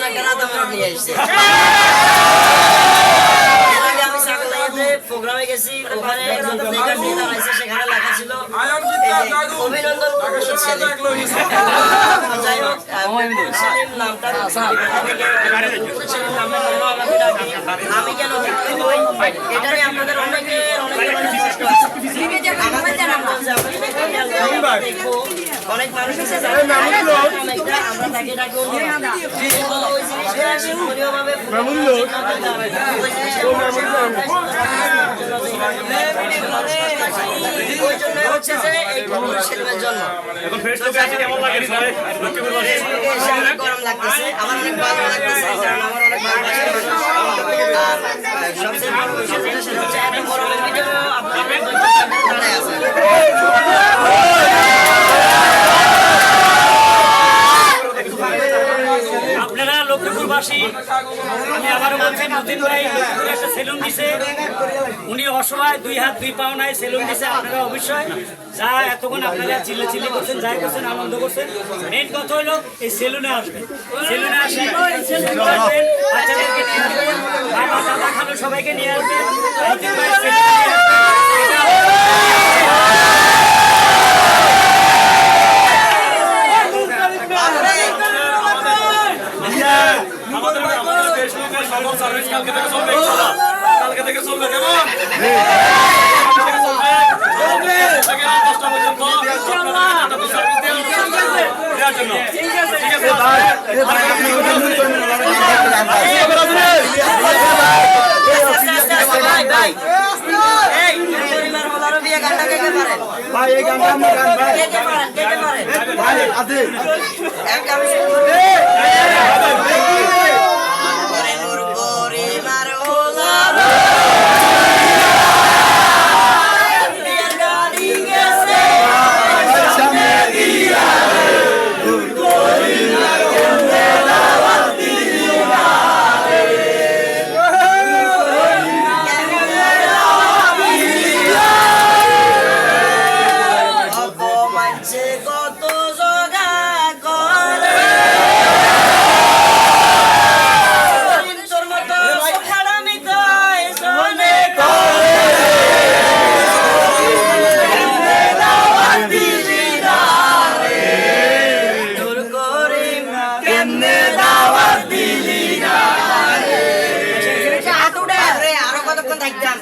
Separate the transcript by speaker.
Speaker 1: জন্য একটা রাত আমরা নিয়ে এসেছি। প্রোগ্রামে গেছি, ওখানে একজন স্পিকার দিয়ে দাঁড়াইছে, সেখানে লেখা ছিল অভিনন্দন যাই হোক সেলিম নামটা সেলিম নামের আমি কেন এটা নিয়ে আপনাদের অনেকের অনেক মানুষ আছে আমরা তাকে ওই জন্য হচ্ছে যে এই সেলিমের জন্য গরম লাগতেছে, আমার অনেক ভালো লাগতেছে, কারণ আমার অনেক ভালো লাগে। সবচেয়ে বড় বিষয় যেটা সেটা হচ্ছে এত গরমের ভিতরেও আপনারা দাঁড়ায় আছেন।
Speaker 2: আপনারা লক্ষ্মীপুরবাসী, আমি আবারও বলছি মতিন ভাই একটা সেলুন দিছে, উনি অসহায়, 2 হাত 2 পা নাই সেলুন দিছে। আপনারা অবশ্যই যা এতক্ষণ আপনারা চিল্লাচিল্লি করছেন, যাই করছেন, আনন্দ করছেন, মেন কথা হলো এই সেলুনে আসবেন। সেলুনে আসেন, বাচ্চাদেরকে নিয়ে আসবেন, বাবা দাদা খালো সবাইকে নিয়ে আসবেন। মতিন ভাই
Speaker 3: কালকে থেকে চলবে কেমন?
Speaker 4: ভাই এই গানটা আমরা গান ভাই আছে
Speaker 1: আরো কতক্ষণ থাকতাম।